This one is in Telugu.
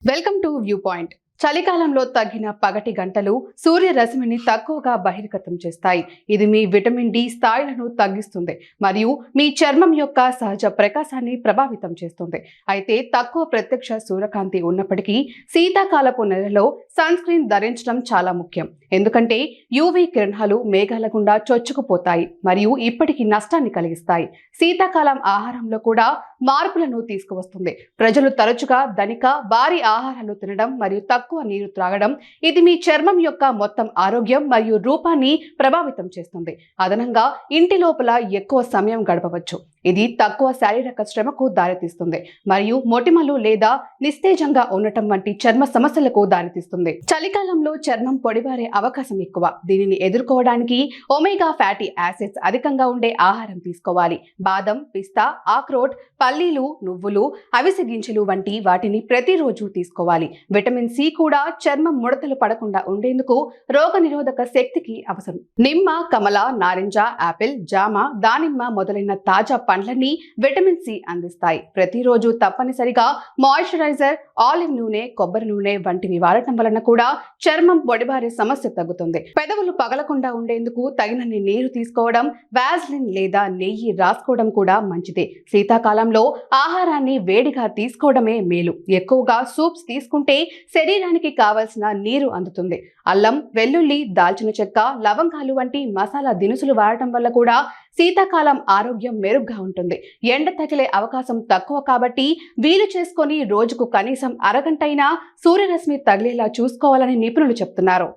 Welcome to view point. చలికాలంలో తగ్గిన పగటి గంటలు సూర్యరశ్మిని తక్కువగా బహిర్గతం చేస్తాయి. ఇది మీ విటమిన్ డి స్థాయిలను తగ్గిస్తుంది మరియు మీ చర్మం యొక్క సహజ ప్రకాశాన్ని ప్రభావితం చేస్తుంది. అయితే తక్కువ ప్రత్యక్ష సూర్యకాంతి ఉన్నప్పటికీ శీతాకాలపు నెలలో సన్ స్క్రీన్ ధరించడం చాలా ముఖ్యం. ఎందుకంటే యూవీ కిరణాలు మేఘాల గుండా చొచ్చుకుపోతాయి మరియు ఇప్పటికీ నష్టాన్ని కలిగిస్తాయి. శీతాకాలం ఆహారంలో కూడా మార్పులను తీసుకువస్తుంది. ప్రజలు తరచుగా ధనిక భారీ ఆహారాలు తినడం మరియు తక్కువ నీరు త్రాగడం ఇది మీ చర్మం యొక్క మొత్తం ఆరోగ్యం మరియు రూపాన్ని ప్రభావితం చేస్తుంది. అదనంగా ఇంటి లోపల ఎక్కువ సమయం గడపవచ్చు. ఇది తక్కువ శారీరక శ్రమకు దారితీస్తుంది మరియు మొటిమలు లేదా నిస్తేజంగా ఉండటం వంటి చర్మ సమస్యలకు దారితీస్తుంది. చలికాలంలో చర్మం పొడిబారే అవకాశం ఎక్కువ. దీనిని ఎదుర్కోవడానికి ఒమేగా ఫ్యాటీ యాసిడ్స్ అధికంగా ఉండే ఆహారం తీసుకోవాలి. బాదం, పిస్తా, ఆక్రోట్, పల్లీలు, నువ్వులు, అవిసె గింజలు వంటి వాటిని ప్రతిరోజు తీసుకోవాలి. విటమిన్ సి కూడా చర్మం ముడతలు పడకుండా ఉండేందుకు రోగనిరోధక శక్తికి అవసరం. నిమ్మ, కమల, నారింజ, ఆపిల్, జామ, దానిమ్మ మొదలైన తాజా పండ్లన్నీ విటమిన్ సి అందిస్తాయి. ప్రతిరోజు తప్పనిసరిగా మాయిశ్చరైజర్, ఆలివ్ నూనె, కొబ్బరి నూనె వంటివి వాడటం వలన కూడా చర్మం పొడిబారే సమస్య తగ్గుతుంది. పెదవులు పగలకుండా ఉండేందుకు తగినన్ని నీరు తీసుకోవడం, వాజ్లిన్ లేదా నెయ్యి రాసుకోవడం కూడా మంచిదే. శీతాకాలంలో ఆహారాన్ని వేడిగా తీసుకోవడమే మేలు. ఎక్కువగా సూప్స్ తీసుకుంటే శరీరానికి కావలసిన నీరు అందుతుంది. అల్లం, వెల్లుల్లి, దాల్చిన చెక్క, లవంగాలు వంటి మసాలా దినుసులు వాడటం వల్ల కూడా శీతాకాలం ఆరోగ్యం మెరుగ్గా ఉంటుంది. ఎండ తగిలే అవకాశం తక్కువ కాబట్టి వీలు చేసుకొని రోజుకు కనీసం అరగంటైనా సూర్యరశ్మి తగిలేలా చూసుకోవాలని నిపుణులు చెప్తున్నారు.